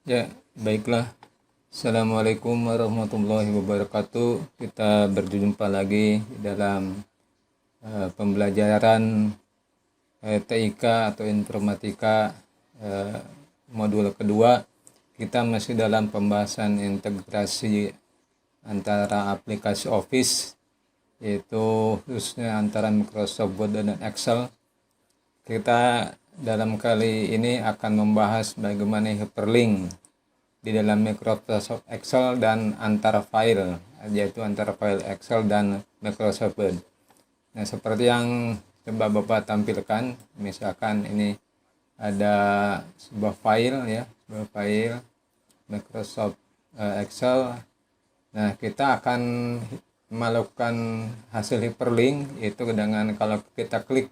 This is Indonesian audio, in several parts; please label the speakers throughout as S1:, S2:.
S1: Ya, baiklah. Assalamualaikum warahmatullahi wabarakatuh. Kita berjumpa lagi dalam pembelajaran TIK atau Informatika modul kedua. Kita masih dalam pembahasan integrasi antara aplikasi Office, yaitu khususnya antara Microsoft Word dan Excel. Kita dalam kali ini akan membahas bagaimana hyperlink di dalam Microsoft Excel dan antara file, yaitu antara file Excel dan Microsoft Word. Nah, seperti yang coba Bapak tampilkan, misalkan ini ada sebuah file ya, sebuah file Microsoft Excel. Nah, kita akan melakukan hasil hyperlink itu dengan kalau kita klik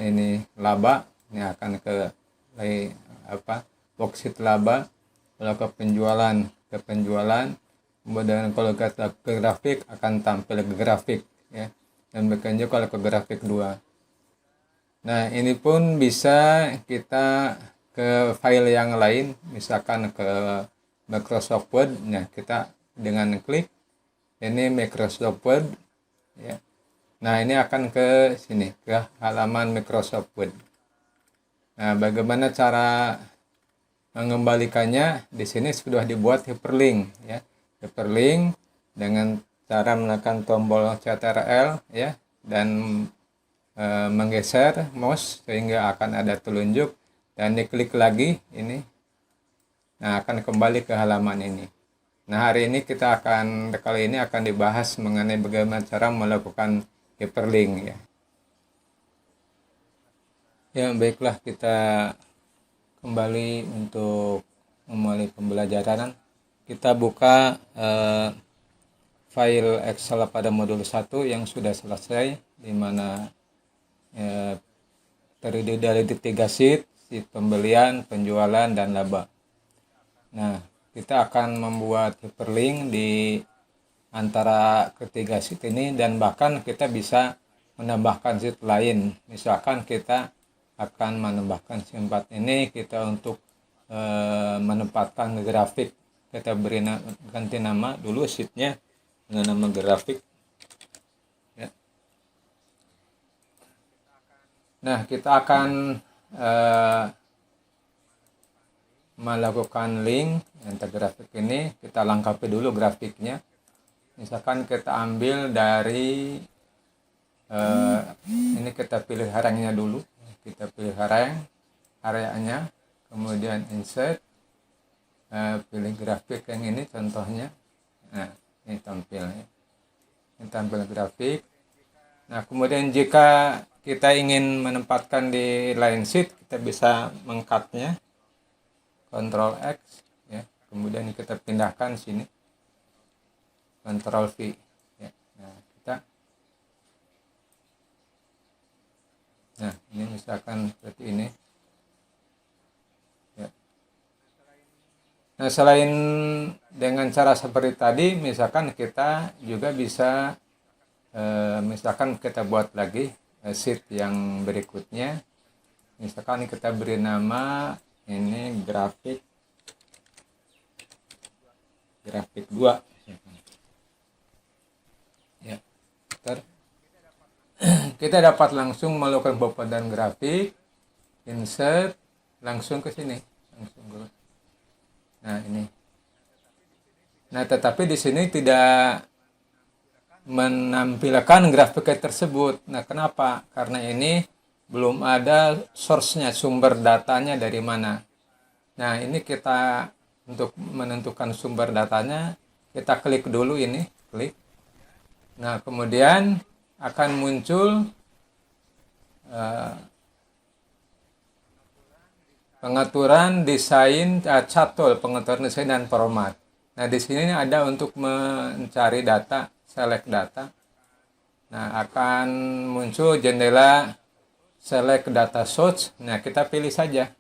S1: ini laba, ini akan ke worksheet laba. Kalau ke penjualan, kemudian kalau ke grafik akan tampil ke grafik ya, dan bekerja kalau ke grafik 2. Nah, ini pun bisa kita ke file yang lain, misalkan ke Microsoft Word. Nah, kita dengan klik ini Microsoft Word ya. Nah, ini akan ke sini, ke halaman Microsoft Word. Nah, bagaimana cara mengembalikannya? Di sini sudah dibuat hyperlink ya. Hyperlink dengan cara menekan tombol Ctrl ya, dan menggeser mouse sehingga akan ada telunjuk, dan diklik lagi ini. Nah, akan kembali ke halaman ini. Nah, kali ini akan dibahas mengenai bagaimana cara melakukan hyperlink ya. Ya, baiklah, kita kembali untuk memulai pembelajaran. Kita buka file Excel pada modul 1 yang sudah selesai, di mana terdiri dari 3 sheet pembelian, penjualan, dan laba. Nah, kita akan membuat hyperlink di antara ketiga sheet ini, dan bahkan kita bisa menambahkan sheet lain. Misalkan kita akan menambahkan sheet 4 ini kita untuk menempatkan grafik. Kita beri ganti nama dulu sheetnya dengan nama grafik ya. Nah, kita akan melakukan link antar grafik ini. Kita lengkapi dulu grafiknya. Misalkan kita ambil dari ini, kita pilih harangnya dulu. Kita pilih harang areanya, kemudian insert, pilih grafik yang ini contohnya. Nah, ini tampil ya. Ini tampil grafik. Nah, kemudian jika kita ingin menempatkan di line sheet, kita bisa mengcutnya, Ctrl X ya. Kemudian kita pindahkan sini, Ctrl V ya. Nah, ini misalkan seperti ini ya. Nah, selain dengan cara seperti tadi, misalkan kita juga bisa misalkan kita buat lagi sheet yang berikutnya. Misalkan kita beri nama ini grafik 2 ya. Kita dapat langsung melakukan pembuatan grafik, insert, langsung ke sini, nah ini. Nah, tetapi di sini tidak menampilkan grafik tersebut. Nah, kenapa? Karena ini belum ada source-nya, sumber datanya dari mana. Nah, ini kita untuk menentukan sumber datanya, kita klik dulu ini, klik. Nah, kemudian akan muncul pengaturan desain catul, pengaturan desain dan format. Nah, di sini ada untuk mencari data, select data. Nah, akan muncul jendela select data source. Nah, kita pilih saja.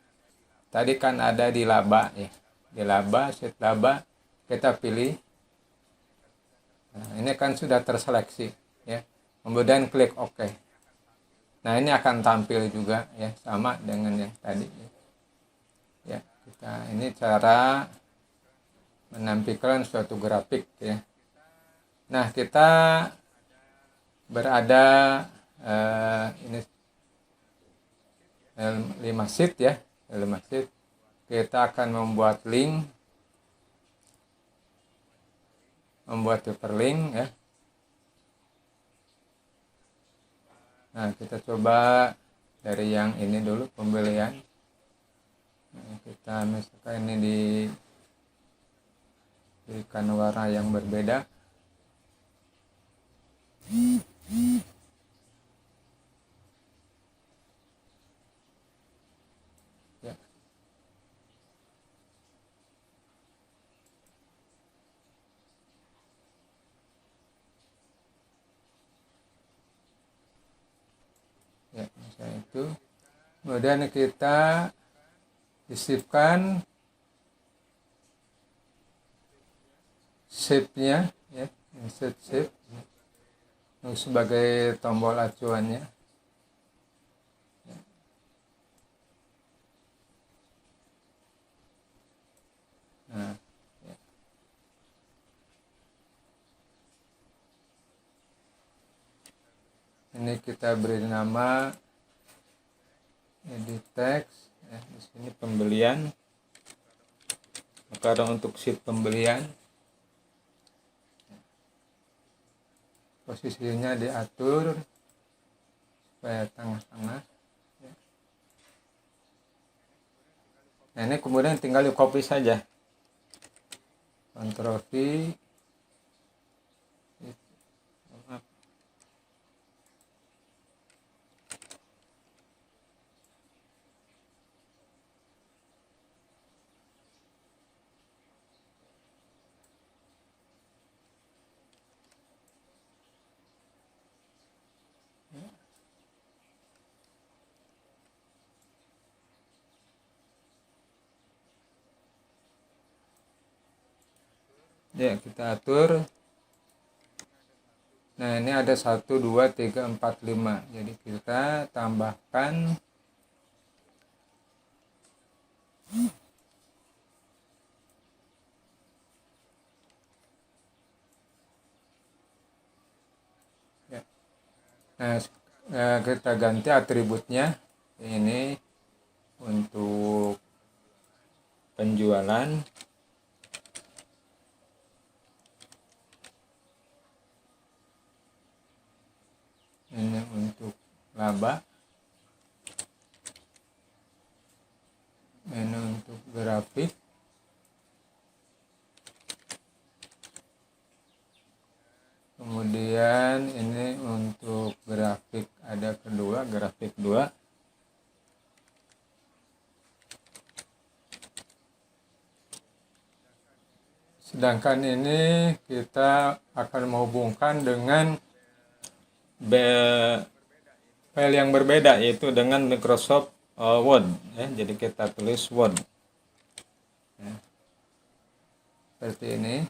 S1: Tadi kan ada di laba ya. Di laba, sheet laba, kita pilih. Nah, ini kan sudah terseleksi ya. Kemudian klik OK. Nah, ini akan tampil juga ya, sama dengan yang tadi ya. Nah, ini cara menampilkan suatu grafik ya. Nah, kita berada ini 5 sheet ya, 5 sheet. Kita akan membuat link, membuat hyperlink ya. Nah, kita coba dari yang ini dulu, pembelian. Nah, kita misalkan ini diberikan warna yang berbeda. Ya. Ya, misalnya itu. Kemudian kita isipkan shape-nya ya, insert shape sebagai tombol acuannya. Nah, ya. Ini kita beri nama edit text ya, di sini pembelian. Maka untuk sheet pembelian posisinya diatur supaya tengah-tengah ya. Nah, ini kemudian tinggal di copy saja, Ctrl V. Ya, kita atur. Nah, ini ada 1, 2, 3, 4, 5. Jadi kita tambahkan ya. Nah, kita ganti atributnya. Ini untuk penjualan. Ini untuk laba. Ini untuk grafik. Kemudian ini untuk grafik, ada kedua, grafik 2. Sedangkan ini kita akan menghubungkan dengan file yang berbeda, yaitu dengan Microsoft Word ya. Jadi kita tulis Word ya. Seperti ini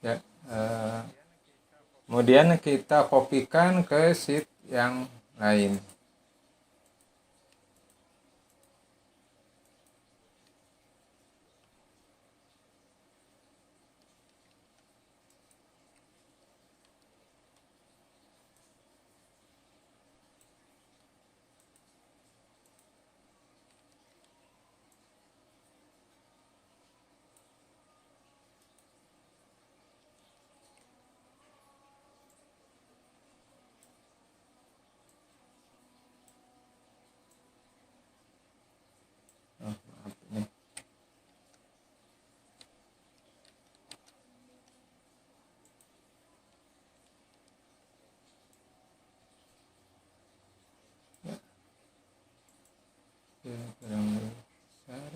S1: ya. Kemudian kita kopikan ke sheet yang lain. Kurang besar.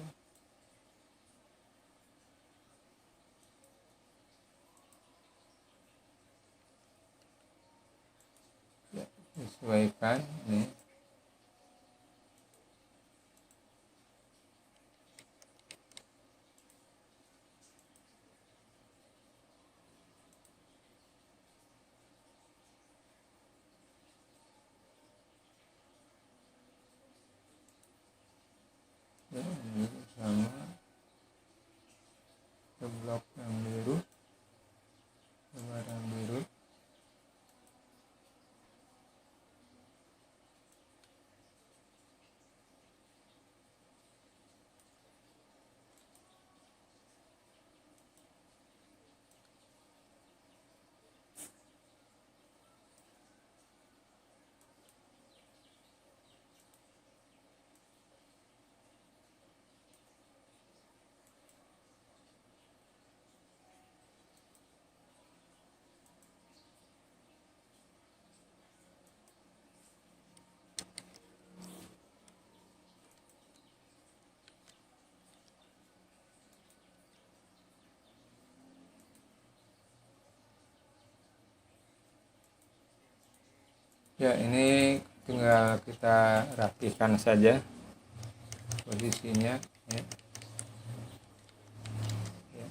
S1: Ya, sesuaikan nih. ke blok yang biru, gambar yang biru. Ya, ini tinggal kita rapikan saja posisinya ya. Ya.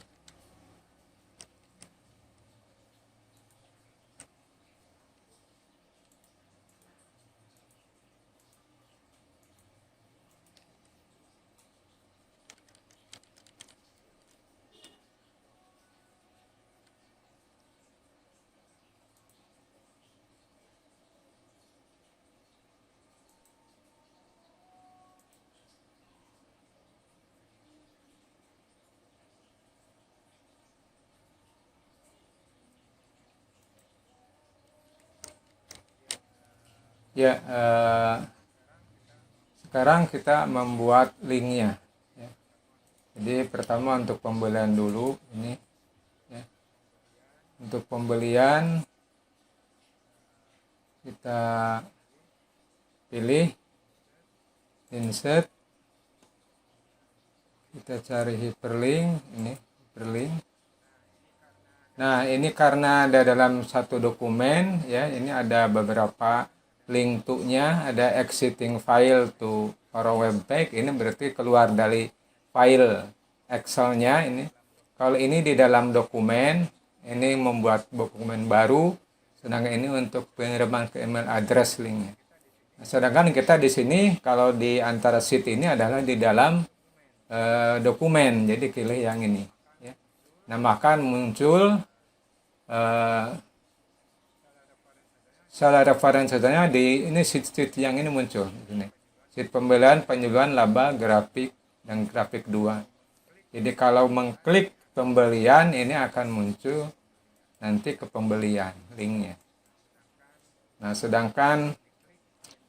S1: Ya, sekarang kita membuat linknya. Ya. Jadi pertama untuk pembelian dulu ini. Ya. Untuk pembelian kita pilih insert, kita cari hyperlink, ini hyperlink. Nah, ini karena ada dalam satu dokumen ya, ini ada beberapa link to-nya, ada exiting file to our web page, ini berarti keluar dari file Excel-nya ini. Kalau ini di dalam dokumen, ini membuat dokumen baru, sedangkan ini untuk pengiriman ke email address linknya. Nah, sedangkan kita di sini kalau di antara sheet ini adalah di dalam dokumen, jadi pilih yang ini. Ya. Nah, maka muncul salah referensinya di ini sheet yang ini muncul di sini. Sheet pembelian, penjualan, laba, grafik, dan grafik 2. Jadi kalau mengklik pembelian ini akan muncul nanti ke pembelian linknya. Nah, sedangkan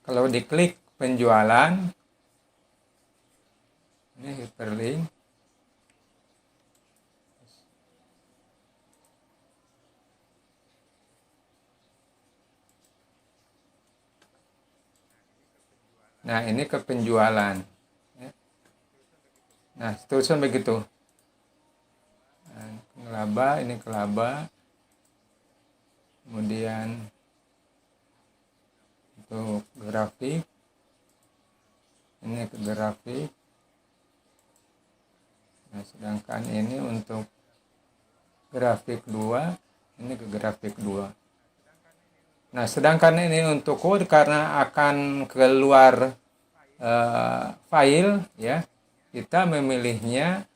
S1: kalau diklik penjualan, ini hyperlink. Nah, ini ke penjualan. Nah, seterusnya begitu. Nah, laba, ini ke laba. Kemudian untuk grafik, ini ke grafik. Nah, sedangkan ini untuk grafik 2, ini ke grafik 2. Nah, sedangkan ini untuk code karena akan keluar file ya, kita memilihnya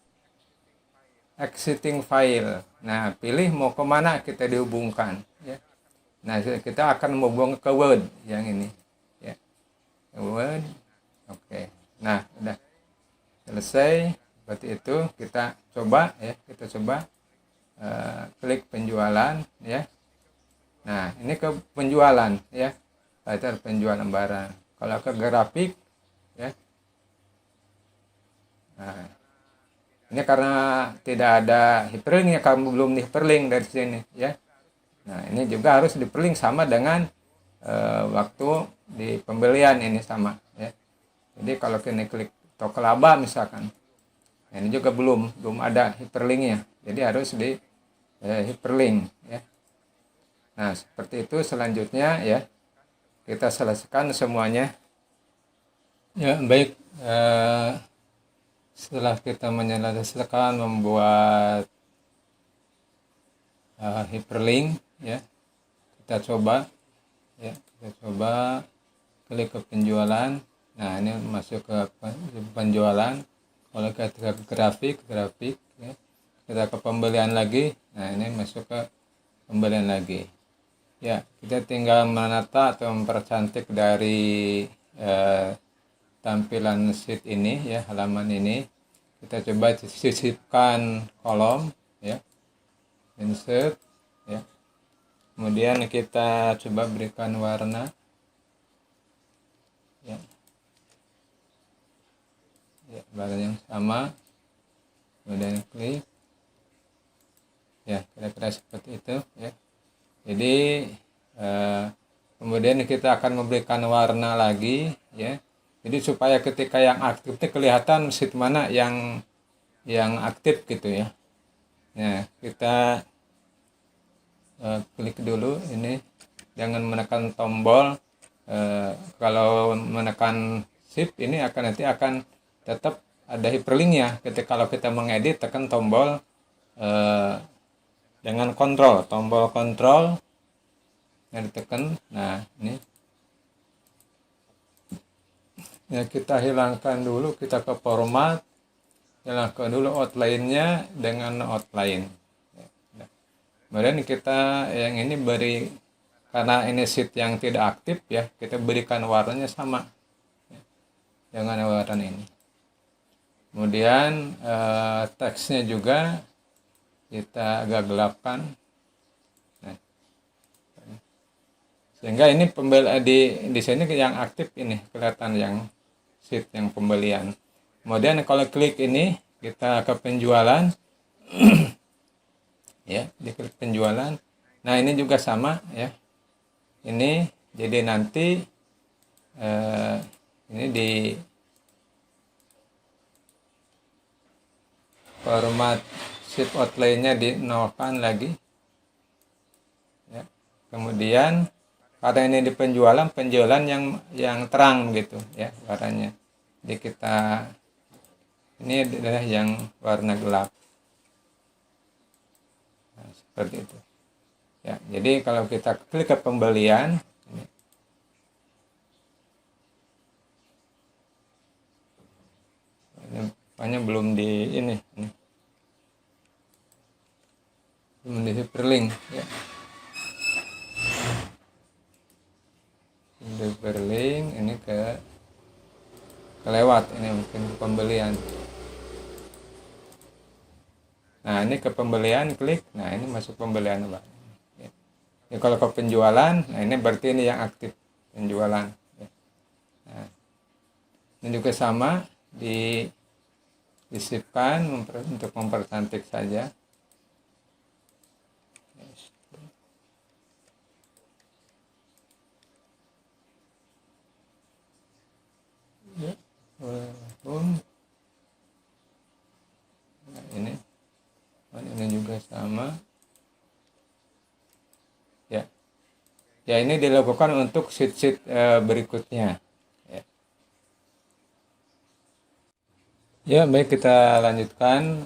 S1: exiting file. Nah, pilih mau kemana kita dihubungkan ya. Nah, kita akan menghubung ke Word yang ini ya. Word. Oke. Nah, udah selesai. Berarti itu kita coba ya, kita coba klik penjualan ya. Nah, ini ke penjualan ya. Itu penjualan barang. Kalau ke grafik ya. Nah, ini karena tidak ada hyperlink ya, kamu belum di hyperlink dari sini ya. Nah, ini juga harus di hyperlink sama dengan waktu di pembelian ini sama ya. Jadi kalau kini klik toko laba misalkan, nah ini juga belum ada hyperlinknya. Jadi harus di hyperlink ya. Nah, seperti itu selanjutnya ya. Kita selesaikan semuanya. Ya, baik. Setelah kita menyelesaikan membuat hyperlink ya, kita coba ya, klik ke penjualan. Nah, ini masuk ke penjualan. Kalau kita ke grafik ya, kita ke pembelian lagi. Nah, ini masuk ke pembelian lagi. Ya, kita tinggal menata atau mempercantik dari tampilan sheet ini ya, halaman ini. Kita coba sisipkan kolom ya, insert ya. Kemudian kita coba berikan warna ya, warna yang sama. Kemudian klik ya, kira-kira seperti itu ya. Jadi kemudian kita akan memberikan warna lagi ya. Jadi supaya ketika yang aktif itu kelihatan sheet mana yang aktif gitu ya. Nah, kita klik dulu ini, jangan menekan tombol. Kalau menekan shift ini nanti akan tetap ada hyperlinknya. Ketika kalau kita mengedit, tekan tombol dengan kontrol, tombol kontrol yang ditekan. Nah, ini ya, kita hilangkan dulu, kita ke format, hilangkan dulu outline-nya dengan outline. Kemudian kita yang ini beri, karena ini sheet yang tidak aktif ya, kita berikan warnanya sama dengan warna ini. Kemudian teksnya juga kita agak gelapkan. Nah, sehingga ini di sini yang aktif ini kelihatan yang sheet yang pembelian. Kemudian kalau klik ini, kita ke penjualan ya, diklik penjualan. Nah, ini juga sama ya. Ini jadi nanti ini di format sheet outline-nya di nolkan lagi ya. Kemudian karena ini di penjualan yang terang gitu ya warnanya. Jadi kita, ini adalah yang warna gelap. Nah, seperti itu ya. Jadi kalau kita klik ke pembelian ini hanya belum di ini belum di hyperlink ya. Di hyperlink ini kelewat, ini mungkin ke pembelian. Nah, ini ke pembelian, klik. Nah, ini masuk pembelian Pak. Ya, kalau ke penjualan, nah ini berarti ini yang aktif penjualan ya. Nah, ini juga sama, disisipkan untuk mempercantik saja. Ya, walaupun nah, ini juga sama ya. Ya, ini dilakukan untuk sheet-sheet berikutnya ya. Ya, baik, kita lanjutkan.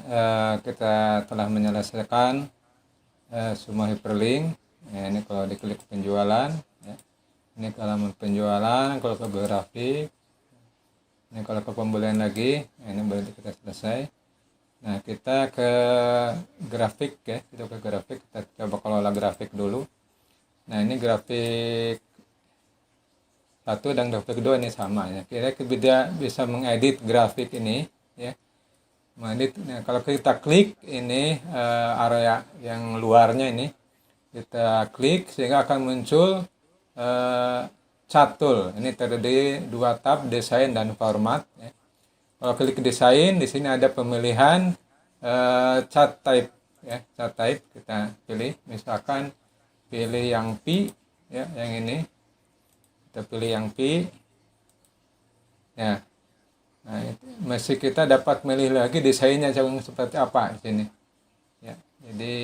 S1: Kita telah menyelesaikan semua hyperlink ya. Ini kalau diklik penjualan ya. Ini ke halaman penjualan. Kalau ke grafik, ini kalau ke pembelian lagi, ini berarti kita selesai. Nah, kita ke grafik ya, kita ke grafik, kita coba kelola grafik dulu. Nah, ini grafik 1 dan grafik 2 ini sama ya. Kita bisa mengedit grafik ini ya. Mengedit. Nah, kalau kita klik ini area yang luarnya ini, kita klik sehingga akan muncul cat tool. Ini terdiri 2 tab, desain dan format ya. Kalau klik desain, di sini ada pemilihan cat type ya, cat type kita pilih, misalkan pilih yang P ya, yang ini kita pilih yang P ya. Nah, masih kita dapat milih lagi desainnya seperti apa di sini ya. Jadi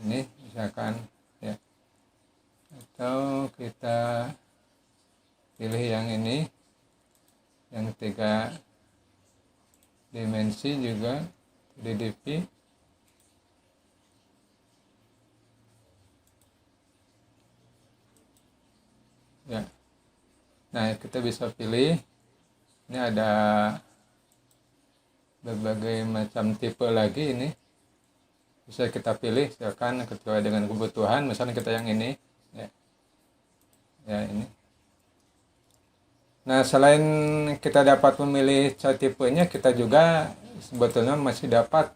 S1: ini misalkan ya, atau kita pilih yang ini, yang 3 dimensi juga, DDP ya. Nah, kita bisa pilih, ini ada berbagai macam tipe lagi ini bisa kita pilih silakan sesuai dengan kebutuhan. Misalnya kita yang ini ya, ya ini. Nah, selain kita dapat memilih cat tipenya, kita juga sebetulnya masih dapat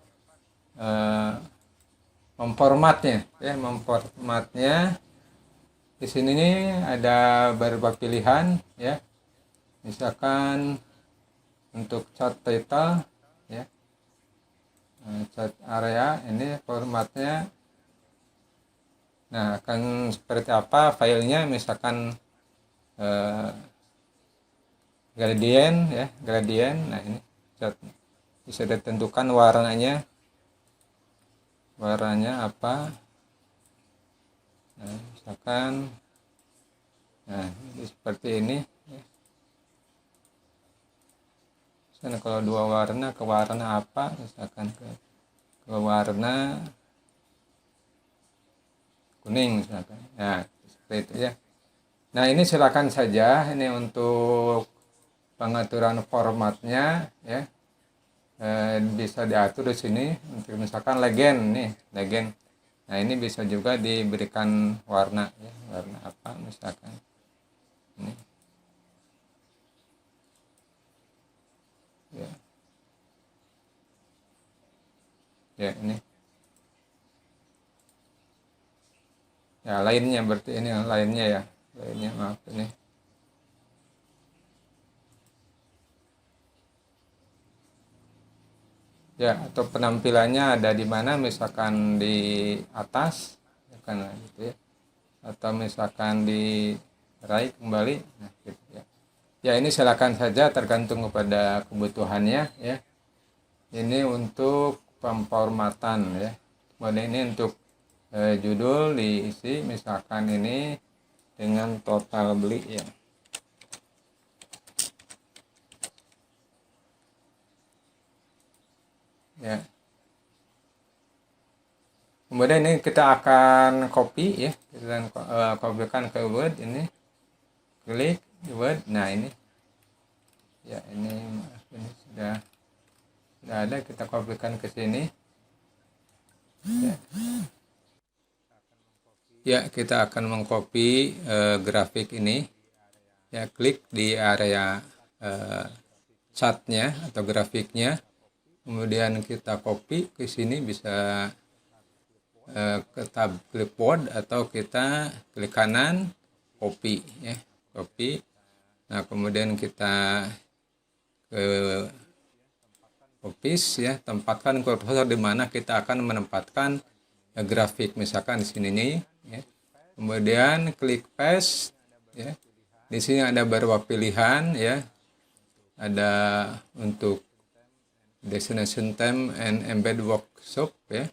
S1: eh, memformatnya ya, memformatnya. Di sini nih ada beberapa pilihan ya. Misalkan untuk cat title ya, cat area ini formatnya. Nah, akan seperti apa filenya, misalkan eh, gradient ya, gradient. Nah, ini cat bisa ditentukan warnanya apa. Nah, misalkan seperti ini ya. Misalkan kalau dua warna ke warna apa, misalkan ke warna kuning misalkan. Nah, seperti itu ya. Nah, ini silakan saja ini untuk pengaturan formatnya ya. Bisa diatur di sini untuk misalkan legend nih, legend. Nah, ini bisa juga diberikan warna ya, warna apa misalkan ini ya, ya ini ya, lainnya berarti ini lainnya ya, lainnya maaf ini ya. Atau penampilannya ada di mana, misalkan di atas ya kan gitu ya, atau misalkan di right kembali. Nah, gitu ya. Ya, ini silakan saja tergantung kepada kebutuhannya ya. Ini untuk pemformatan ya. Kemudian ini untuk judul diisi misalkan ini dengan total beli ya. Ya. Kemudian ini kita akan copy ya. Kita akan kopikan ke Word ini. Klik di Word. Nah, ini. Ya, ini maaf, ini sudah ada, kita kopikan ke sini. Ya. Ya, kita akan mengcopy grafik ini. Ya, klik di area chartnya atau grafiknya. Kemudian kita copy ke sini, bisa ke tab clipboard atau kita klik kanan copy ya, copy. Nah, kemudian kita ke office ya, tempatkan kursor di mana kita akan menempatkan grafik, misalkan di sini nih ya. Kemudian klik paste ya. Di sini ada beberapa pilihan ya. Ada untuk destination time and embed workshop ya.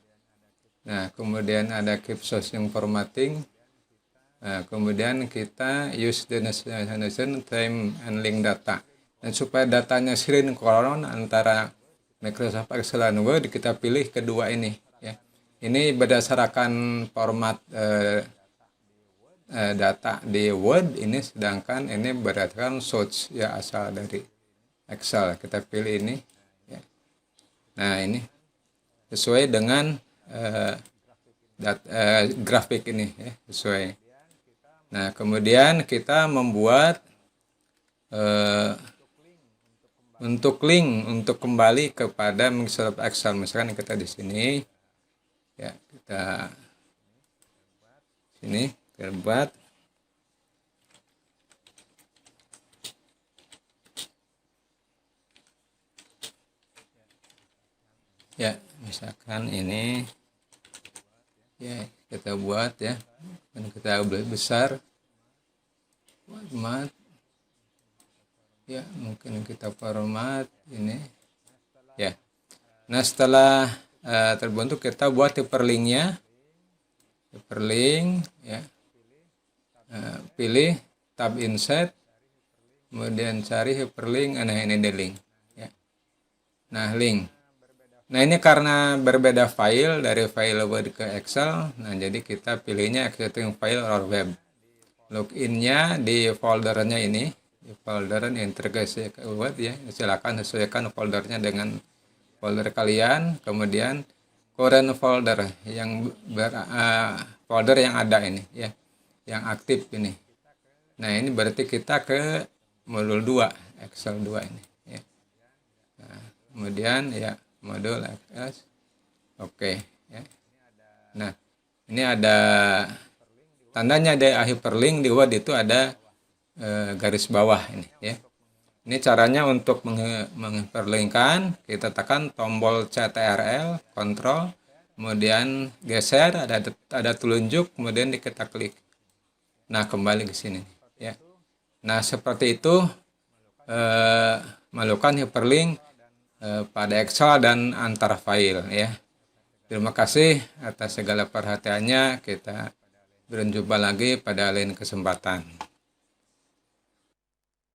S1: Nah, kemudian ada keep sourcing formatting. Nah, kemudian kita use destination time and link data. Dan supaya datanya sinkron antara Microsoft Excel dan Word, kita pilih kedua ini ya. Ini berdasarkan format data di Word ini, sedangkan ini berdasarkan source ya, asal dari Excel. Kita pilih ini ya. Nah, ini sesuai dengan grafik ini ya, sesuai. Nah, kemudian kita membuat untuk link untuk kembali kepada Microsoft Excel. Misalkan kita di sini ya, kita sini kita buat ya, misalkan ini ya, kita buat ya, dan kita besar format ya, mungkin kita format ini ya. Nah, setelah terbentuk, kita buat hyperlinknya, hyperlink ya. Pilih tab insert, kemudian cari hyperlink. Nah, ini the link ya. Nah, link. Nah, ini karena berbeda file dari file Word ke Excel, nah jadi kita pilihnya existing file or web. Loginnya di foldernya ini, di folder integrasi ke Word ya. Silakan sesuaikan foldernya dengan folder kalian, kemudian current folder yang folder yang ada ini ya, yang aktif ini. Nah, ini berarti kita ke modul 2, Excel 2 ini ya. Nah, kemudian ya modul XS. Oke ya. Nah, ini ada tandanya ada hyperlink di Word itu ada garis bawah ini ya. Ini caranya untuk menghyperlinkkan, kita tekan tombol CTRL, Ctrl, kemudian geser, ada telunjuk, kemudian kita klik. Nah, kembali ke sini ya. Nah, seperti itu melakukan hyperlink pada Excel dan antar file ya. Terima kasih atas segala perhatiannya. Kita berjumpa lagi pada lain kesempatan.